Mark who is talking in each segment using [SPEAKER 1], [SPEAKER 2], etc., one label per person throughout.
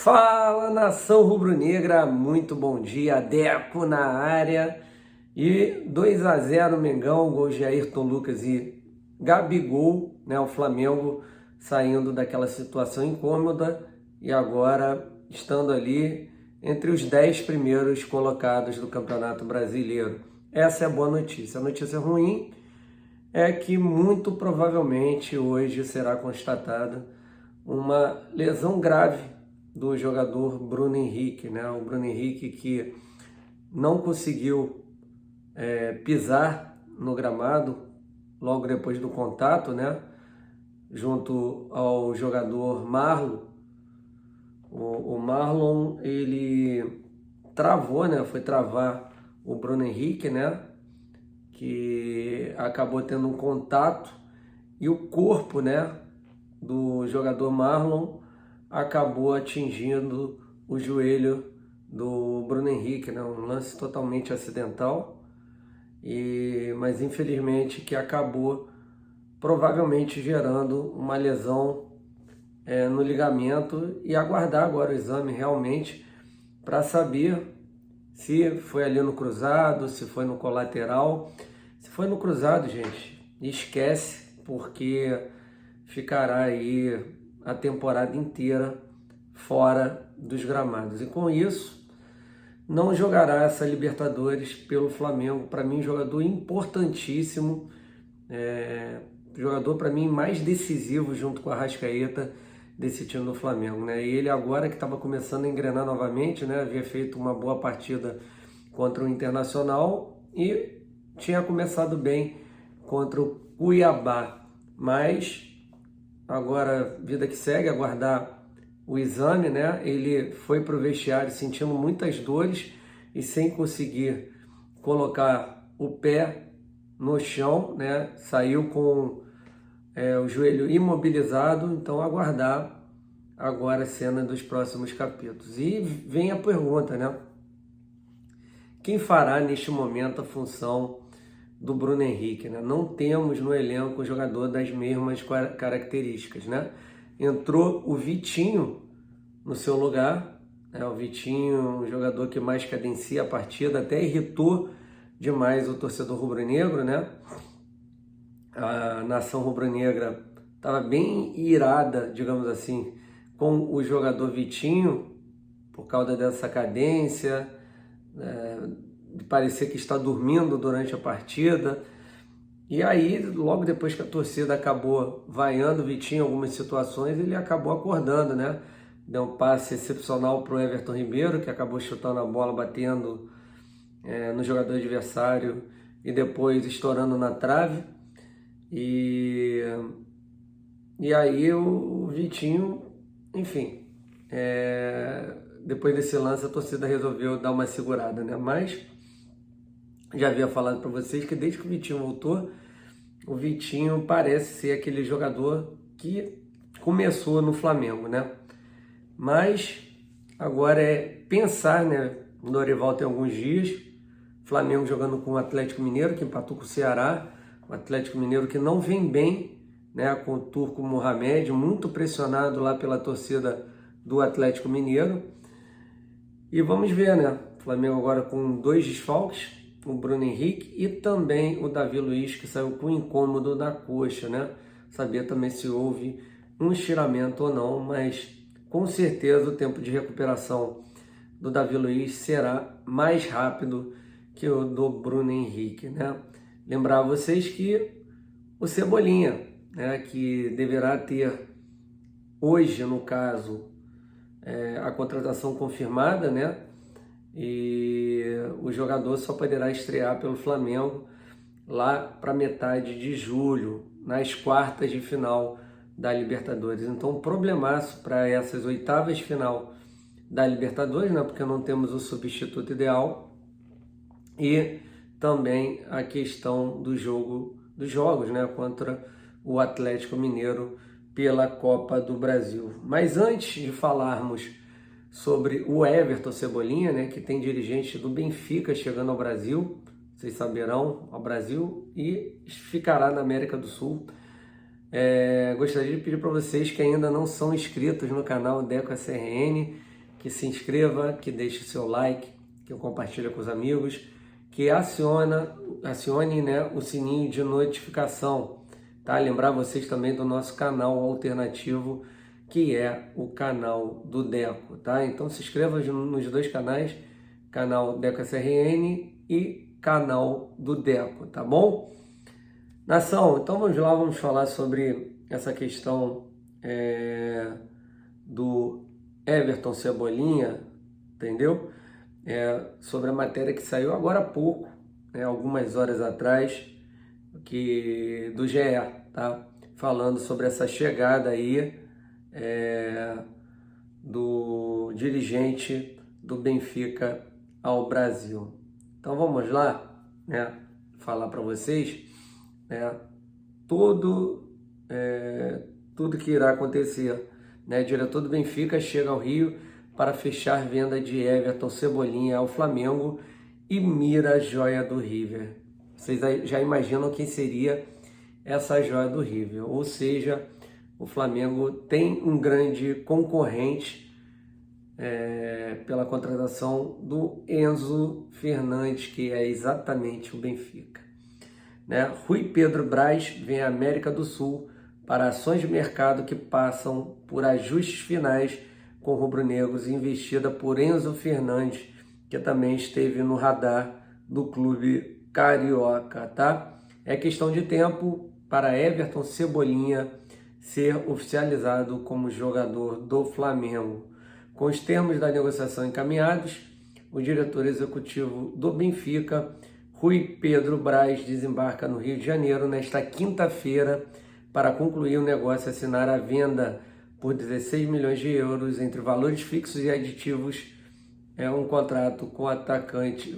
[SPEAKER 1] Fala, nação rubro-negra, muito bom dia, Deco na área e 2-0 Mengão, gol de Ayrton Lucas e Gabigol, né, o Flamengo saindo daquela situação incômoda e agora estando ali entre os 10 primeiros colocados do Campeonato Brasileiro. Essa é a boa notícia. A notícia ruim é que muito provavelmente hoje será constatada uma lesão grave do jogador Bruno Henrique, né? O Bruno Henrique que não conseguiu pisar no gramado logo depois do contato, né? Junto ao jogador Marlon. O Marlon, ele travou, né? Foi travar o Bruno Henrique, né? Que acabou tendo um contato e o corpo, né, do jogador Marlon acabou atingindo o joelho do Bruno Henrique, né? Um lance totalmente acidental, mas infelizmente que acabou provavelmente gerando uma lesão no ligamento e aguardar agora o exame realmente para saber se foi ali no cruzado, se foi no colateral. Se foi no cruzado, gente, esquece, porque ficará aí a temporada inteira fora dos gramados. E com isso, não jogará essa Libertadores pelo Flamengo. Para mim, jogador importantíssimo, jogador para mim mais decisivo junto com a Arrascaeta desse time do Flamengo, né? E ele agora que estava começando a engrenar novamente, né? Havia feito uma boa partida contra o Internacional e tinha começado bem contra o Cuiabá, mas agora vida que segue, aguardar o exame, né? Ele foi para o vestiário sentindo muitas dores e sem conseguir colocar o pé no chão, né? Saiu com o joelho imobilizado, então aguardar agora a cena dos próximos capítulos. E vem a pergunta, né? Quem fará neste momento a função do Bruno Henrique, né? Não temos no elenco um jogador das mesmas características, né? Entrou o Vitinho no seu lugar, né? O Vitinho, um jogador que mais cadencia a partida, até irritou demais o torcedor rubro-negro, né? A nação rubro-negra estava bem irada, digamos assim, com o jogador Vitinho, por causa dessa cadência, de parecer que está dormindo durante a partida. E aí, logo depois que a torcida acabou vaiando o Vitinho em algumas situações, ele acabou acordando, né? Deu um passe excepcional para o Everton Ribeiro, que acabou chutando a bola, batendo no jogador adversário e depois estourando na trave. E aí o Vitinho, enfim, depois desse lance a torcida resolveu dar uma segurada, né? Mas já havia falado para vocês que desde que o Vitinho voltou, o Vitinho parece ser aquele jogador que começou no Flamengo, né? Mas agora é pensar, né? O Dorival tem alguns dias, Flamengo jogando com o Atlético Mineiro, que empatou com o Ceará, o Atlético Mineiro que não vem bem, né? Com o Turco Mohamed, muito pressionado lá pela torcida do Atlético Mineiro. E vamos ver, né? O Flamengo agora com 2 desfalques, o Bruno Henrique e também o Davi Luiz, que saiu com incômodo da coxa, né? Saber também se houve um estiramento ou não, mas com certeza o tempo de recuperação do Davi Luiz será mais rápido que o do Bruno Henrique, né? Lembrar a vocês que o Cebolinha, né, que deverá ter hoje, no caso, a contratação confirmada, né? E o jogador só poderá estrear pelo Flamengo lá para metade de julho, nas quartas de final da Libertadores. Então, um problemaço para essas oitavas de final da Libertadores, né? Porque não temos o substituto ideal e também a questão dos jogos, né? Contra o Atlético Mineiro pela Copa do Brasil. Mas antes de falarmos sobre o Everton Cebolinha, né, que tem dirigente do Benfica chegando ao Brasil, vocês saberão, ao Brasil, e ficará na América do Sul. Gostaria de pedir para vocês que ainda não são inscritos no canal Deco SRN, que se inscreva, que deixe seu like, que compartilhe com os amigos, que acione, né, o sininho de notificação, tá? Lembrar vocês também do nosso canal alternativo, que é o canal do Deco, tá? Então se inscreva nos dois canais, canal Deco SRN e canal do Deco, tá bom? Nação, então vamos lá, vamos falar sobre essa questão do Everton Cebolinha, entendeu? Sobre a matéria que saiu agora há pouco, algumas horas atrás, do GE, tá? Falando sobre essa chegada aí do dirigente do Benfica ao Brasil. Então vamos lá, né? Falar para vocês, tudo que irá acontecer, né? O diretor do Benfica chega ao Rio para fechar venda de Everton Cebolinha ao Flamengo e mira a joia do River. Vocês já imaginam quem seria essa joia do River? Ou seja, o Flamengo tem um grande concorrente pela contratação do Enzo Fernandes, que é exatamente o Benfica. Rui Pedro Braz vem à América do Sul para ações de mercado que passam por ajustes finais com rubro-negros, investida por Enzo Fernandes, que também esteve no radar do clube carioca, tá? É questão de tempo para Everton Cebolinha ser oficializado como jogador do Flamengo. Com os termos da negociação encaminhados, o diretor executivo do Benfica, Rui Pedro Braz, desembarca no Rio de Janeiro nesta quinta-feira para concluir o negócio e assinar a venda por 16 milhões de euros entre valores fixos e aditivos, um contrato com o atacante,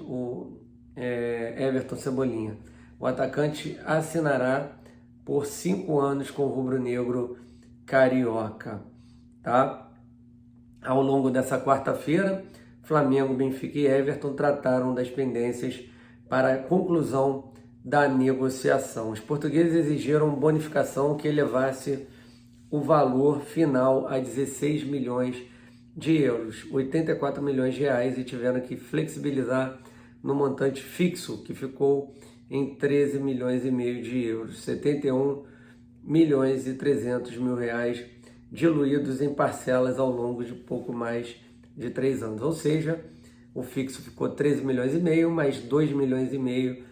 [SPEAKER 1] Everton Cebolinha. O atacante assinará por 5 anos com o rubro-negro carioca, tá? Ao longo dessa quarta-feira, Flamengo, Benfica e Everton trataram das pendências para a conclusão da negociação. Os portugueses exigiram bonificação que elevasse o valor final a 16 milhões de euros, 84 milhões de reais, e tiveram que flexibilizar no montante fixo, que ficou em 13 milhões e meio de euros, 71 milhões e 300 mil reais, diluídos em parcelas ao longo de pouco mais de 3 anos. Ou seja, o fixo ficou 13 milhões e meio, mais 2 milhões e meio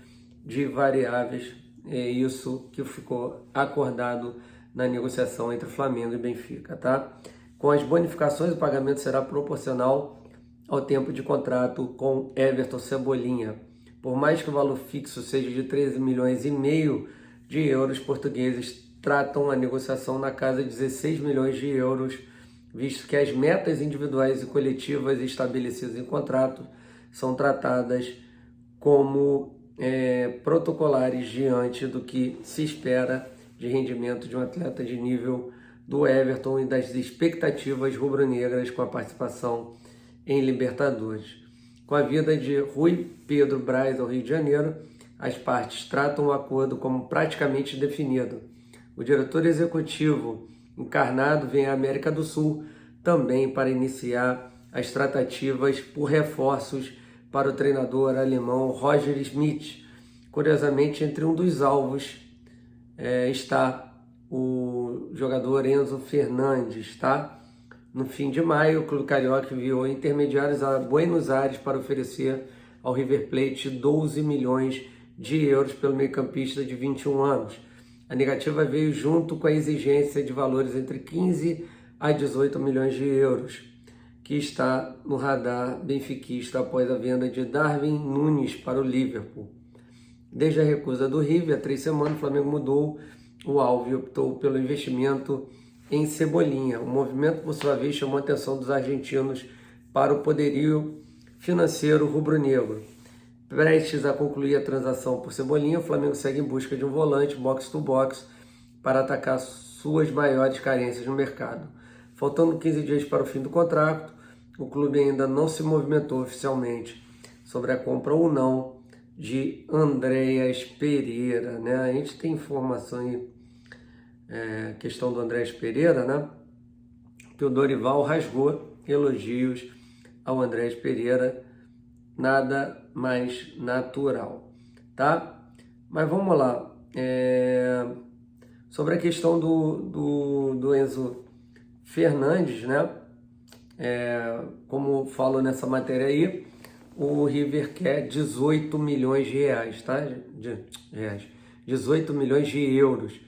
[SPEAKER 1] de variáveis. É isso que ficou acordado na negociação entre Flamengo e Benfica, tá? Com as bonificações, o pagamento será proporcional ao tempo de contrato com Everton Cebolinha. Por mais que o valor fixo seja de 13 milhões e meio de euros, portugueses tratam a negociação na casa de 16 milhões de euros, visto que as metas individuais e coletivas estabelecidas em contrato são tratadas como protocolares diante do que se espera de rendimento de um atleta de nível do Everton e das expectativas rubro-negras com a participação em Libertadores. Com a vinda de Rui Pedro Braz ao Rio de Janeiro, as partes tratam o acordo como praticamente definido. O diretor executivo encarnado vem à América do Sul também para iniciar as tratativas por reforços para o treinador alemão Roger Schmidt. Curiosamente, entre um dos alvos está o jogador Enzo Fernandes, tá? No fim de maio, o clube carioca enviou intermediários a Buenos Aires para oferecer ao River Plate 12 milhões de euros pelo meio-campista de 21 anos. A negativa veio junto com a exigência de valores entre 15 a 18 milhões de euros, que está no radar benfiquista após a venda de Darwin Núñez para o Liverpool. Desde a recusa do River, há 3 semanas, o Flamengo mudou o alvo e optou pelo investimento em Cebolinha. O movimento, por sua vez, chamou a atenção dos argentinos para o poderio financeiro rubro-negro. Prestes a concluir a transação por Cebolinha, o Flamengo segue em busca de um volante box-to-box para atacar suas maiores carências no mercado. Faltando 15 dias para o fim do contrato, o clube ainda não se movimentou oficialmente sobre a compra ou não de Andreas Pereira, né? A gente tem informação questão do Andrés Pereira, né? Que o Dorival rasgou elogios ao Andrés Pereira, nada mais natural, tá? Mas vamos lá, sobre a questão do Enzo Fernandes, né? Como falo nessa matéria aí, o River quer 18 milhões de reais, tá? 18 milhões de euros.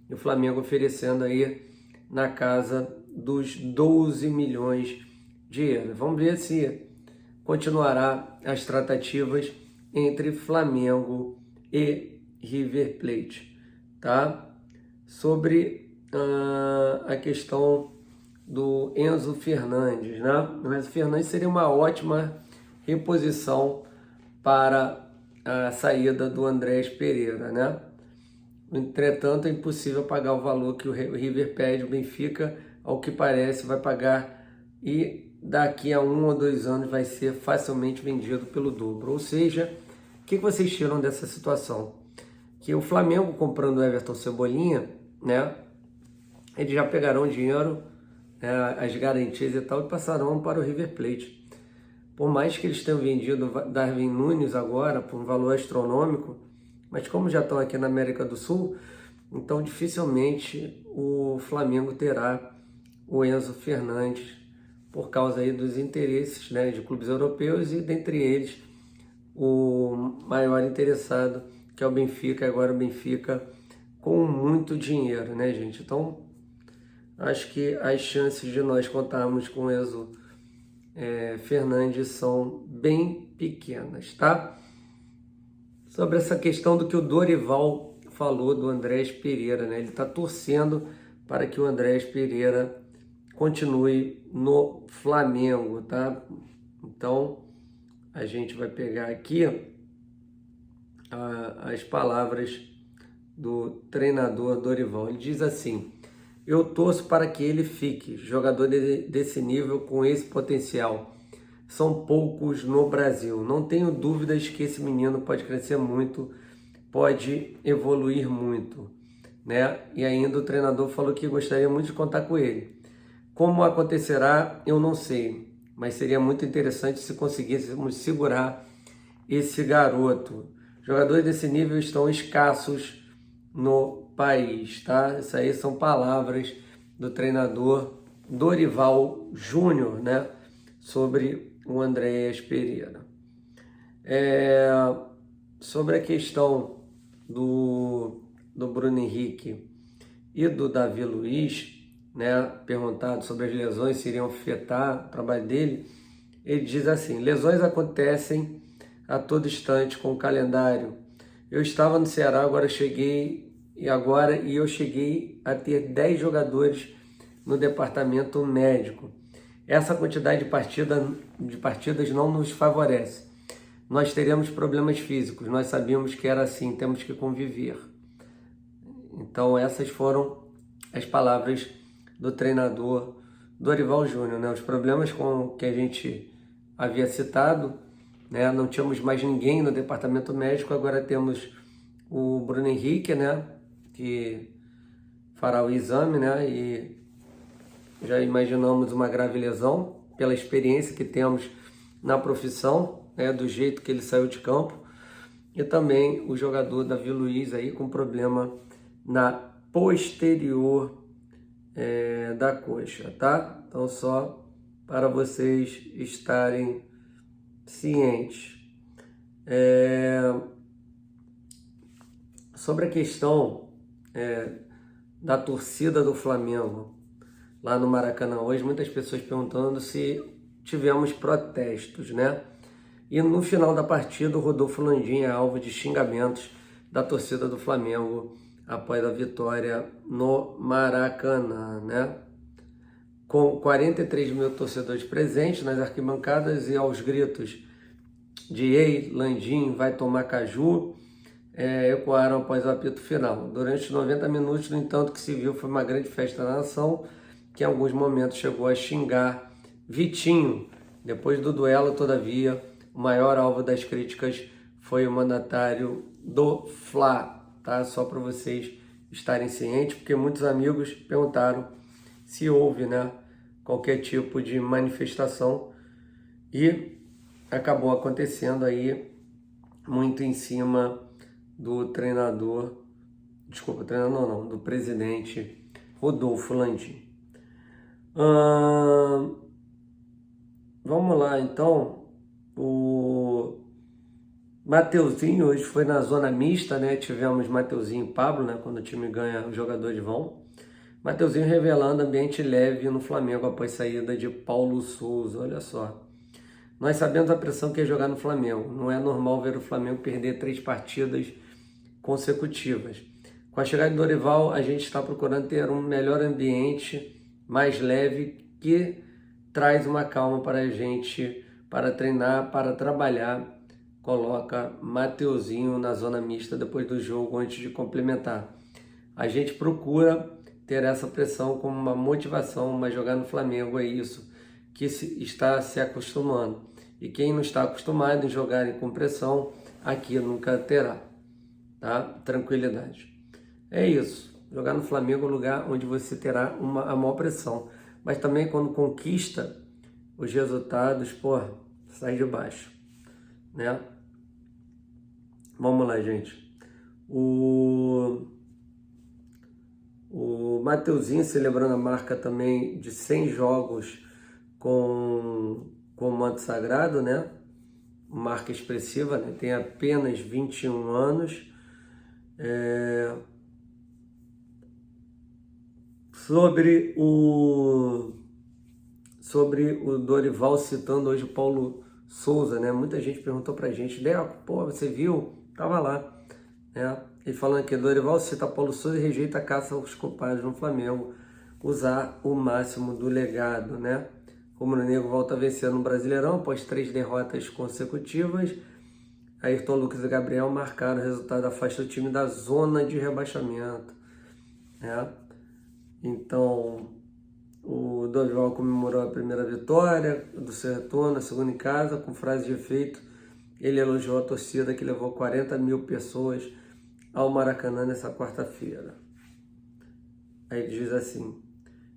[SPEAKER 1] E o Flamengo oferecendo aí na casa dos 12 milhões de euros. Vamos ver se continuará as tratativas entre Flamengo e River Plate, tá? Sobre a questão do Enzo Fernandes, né? O Enzo Fernandes seria uma ótima reposição para a saída do Andrés Pereira, né? Entretanto, é impossível pagar o valor que o River pede. O Benfica, ao que parece, vai pagar e daqui a 1 ou 2 anos vai ser facilmente vendido pelo dobro. Ou seja, o que vocês tiram dessa situação? Que o Flamengo comprando o Everton Cebolinha, né? Eles já pegarão dinheiro, as garantias e tal, e passarão para o River Plate. Por mais que eles tenham vendido Darwin Núñez agora por um valor astronômico, mas como já estão aqui na América do Sul, então dificilmente o Flamengo terá o Enzo Fernandes por causa aí dos interesses, né, de clubes europeus e dentre eles o maior interessado, que é o Benfica, agora o Benfica com muito dinheiro, né, gente? Então, acho que as chances de nós contarmos com o Enzo Fernandes são bem pequenas, tá? Sobre essa questão do que o Dorival falou do Andrés Pereira, né? Ele está torcendo para que o Andrés Pereira continue no Flamengo, tá? Então, a gente vai pegar aqui as palavras do treinador Dorival. Ele diz assim: eu torço para que ele fique, jogador desse nível, com esse potencial. São poucos no Brasil. Não tenho dúvidas que esse menino pode crescer muito, pode evoluir muito, né? E ainda o treinador falou que gostaria muito de contar com ele. Como acontecerá, eu não sei, mas seria muito interessante se conseguíssemos segurar esse garoto. Jogadores desse nível estão escassos no país, tá? Isso aí são palavras do treinador Dorival Júnior, né? Sobre o Andrés Pereira. Sobre a questão do Bruno Henrique e do Davi Luiz, né? Perguntado sobre as lesões se iriam afetar o trabalho dele, ele diz assim: lesões acontecem a todo instante com o calendário. Eu estava no Ceará, eu cheguei a ter 10 jogadores no departamento médico. Essa quantidade de partidas não nos favorece. Nós teremos problemas físicos, nós sabíamos que era assim, temos que conviver. Então essas foram as palavras do treinador Dorival Júnior, né? Os problemas que a gente havia citado, né? Não tínhamos mais ninguém no departamento médico, agora temos o Bruno Henrique, né? Que fará o exame, né? E já imaginamos uma grave lesão pela experiência que temos na profissão, né? Do jeito que ele saiu de campo. E também o jogador Davi Luiz aí com problema na posterior da coxa, tá? Então só para vocês estarem cientes. Sobre a questão da torcida do Flamengo lá no Maracanã hoje, muitas pessoas perguntando se tivemos protestos, né? E no final da partida, o Rodolfo Landim é alvo de xingamentos da torcida do Flamengo após a vitória no Maracanã, né? Com 43 mil torcedores presentes nas arquibancadas e aos gritos de "Ei, Landim, vai tomar caju", ecoaram após o apito final. Durante os 90 minutos, no entanto, que se viu foi uma grande festa na nação, que em alguns momentos chegou a xingar Vitinho. Depois do duelo, todavia, o maior alvo das críticas foi o mandatário do Fla, tá? Só para vocês estarem cientes, porque muitos amigos perguntaram se houve, né, qualquer tipo de manifestação e acabou acontecendo aí muito em cima do treinador, do presidente Rodolfo Landim. Vamos lá, então. O Mateuzinho hoje foi na zona mista, né? Tivemos Mateuzinho e Pablo, né? Quando o time ganha, os jogadores vão. Mateuzinho revelando ambiente leve no Flamengo após saída de Paulo Souza. Olha só. Nós sabemos a pressão que é jogar no Flamengo. Não é normal ver o Flamengo perder 3 partidas consecutivas. Com a chegada de Dorival, a gente está procurando ter um melhor ambiente, mais leve, que traz uma calma para a gente, para treinar, para trabalhar. Coloca Mateuzinho na zona mista depois do jogo, antes de complementar. A gente procura ter essa pressão como uma motivação, mas jogar no Flamengo é isso que está se acostumando. E quem não está acostumado em jogar com pressão, aqui nunca terá, tá? Tranquilidade. É isso. Jogar no Flamengo é um lugar onde você terá a maior pressão. Mas também quando conquista os resultados, sai de baixo, né? Vamos lá, gente. O Mateuzinho celebrando a marca também de 100 jogos com o manto sagrado, né? Marca expressiva, né? Tem apenas 21 anos. Sobre o Dorival citando hoje o Paulo Souza, né? Muita gente perguntou pra gente, Deco, você viu? Tava lá, né? Ele falando que Dorival cita Paulo Souza e rejeita a caça aos culpados no Flamengo, usar o máximo do legado, né? O Rubro-Negro volta a vencer no Brasileirão após 3 derrotas consecutivas. Ayrton Lucas e Gabriel marcaram o resultado, afasta o time da zona de rebaixamento, né? Então, o Dorival comemorou a primeira vitória do seu retorno, a segunda em casa, com frase de efeito. Ele elogiou a torcida que levou 40 mil pessoas ao Maracanã nessa quarta-feira. Aí ele diz assim: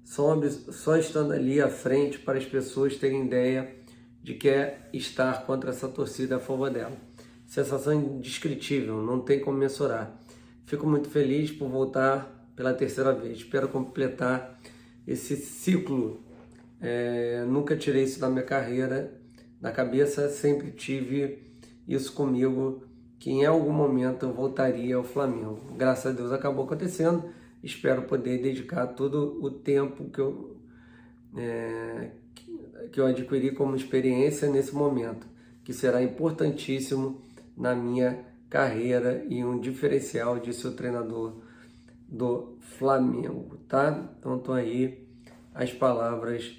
[SPEAKER 1] só estando ali à frente para as pessoas terem ideia de que é estar contra essa torcida a favor dela. Sensação indescritível, não tem como mensurar. Fico muito feliz por voltar pela terceira vez. Espero completar esse ciclo. Nunca tirei isso da minha carreira, da cabeça, sempre tive isso comigo, que em algum momento eu voltaria ao Flamengo. Graças a Deus acabou acontecendo. Espero poder dedicar todo o tempo que eu adquiri como experiência nesse momento, que será importantíssimo na minha carreira e um diferencial de ser o treinador do Flamengo, tá? Então estão aí as palavras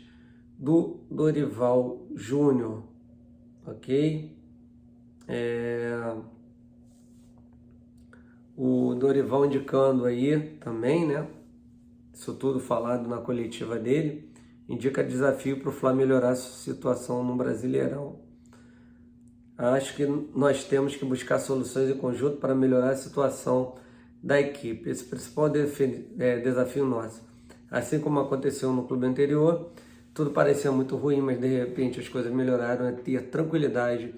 [SPEAKER 1] do Dorival Júnior, ok? O Dorival indicando aí também, né? Isso tudo falado na coletiva dele, indica desafio para o Flamengo melhorar a situação no Brasileirão. Acho que nós temos que buscar soluções em conjunto para melhorar a situação da equipe. Esse é o principal desafio nosso. Assim como aconteceu no clube anterior, tudo parecia muito ruim, mas de repente as coisas melhoraram, é ter tranquilidade.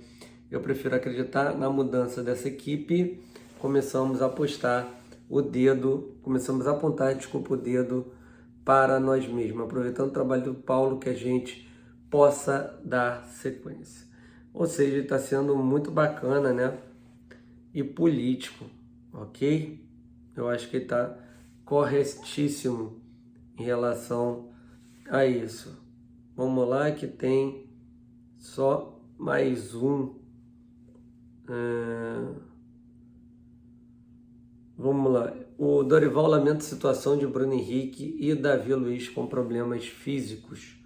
[SPEAKER 1] Eu prefiro acreditar na mudança dessa equipe. Começamos a apontar o dedo para nós mesmos, aproveitando o trabalho do Paulo, que a gente possa dar sequência. Ou seja, está sendo muito bacana, né? E político, ok? Eu acho que está corretíssimo em relação a isso. Vamos lá, que tem só mais um. Vamos lá. O Dorival lamenta a situação de Bruno Henrique e Davi Luiz com problemas físicos,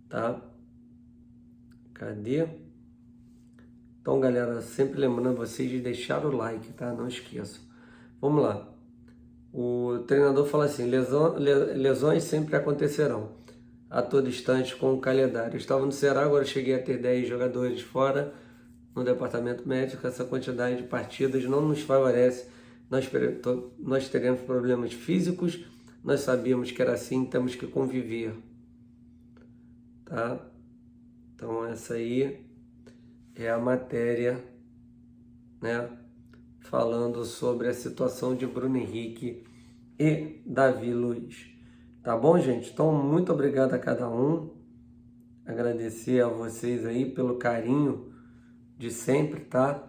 [SPEAKER 1] tá? Cadê? Então, galera, sempre lembrando vocês de deixar o like, tá? Não esqueçam. Vamos lá. O treinador fala assim: lesões sempre acontecerão a todo instante com o calendário. Eu estava no Ceará, agora cheguei a ter 10 jogadores fora no departamento médico. Essa quantidade de partidas não nos favorece nós teremos problemas físicos, nós sabíamos que era assim, temos que conviver, tá? Então essa aí é a matéria, né, falando sobre a situação de Bruno Henrique e Davi Luiz. Tá bom, gente? Então, muito obrigado a cada um. Agradecer a vocês aí pelo carinho de sempre, tá?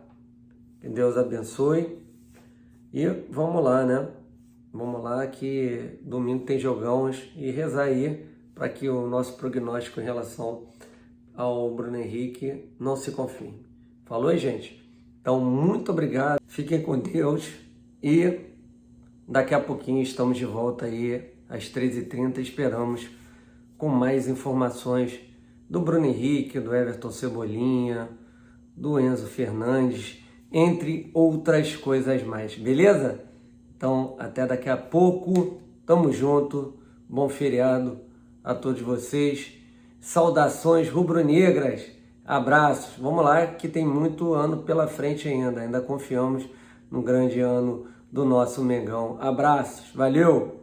[SPEAKER 1] Que Deus abençoe. E vamos lá, né? Vamos lá que domingo tem jogões e rezar aí para que o nosso prognóstico em relação ao Bruno Henrique não se confirme. Falou, gente? Então, muito obrigado. Fiquem com Deus e daqui a pouquinho estamos de volta aí às 13h30. Esperamos com mais informações do Bruno Henrique, do Everton Cebolinha, do Enzo Fernandes, entre outras coisas mais, beleza? Então, até daqui a pouco. Tamo junto. Bom feriado a todos vocês. Saudações rubro-negras. Abraços. Vamos lá que tem muito ano pela frente ainda. Ainda confiamos no grande ano do nosso Mengão. Abraços. Valeu!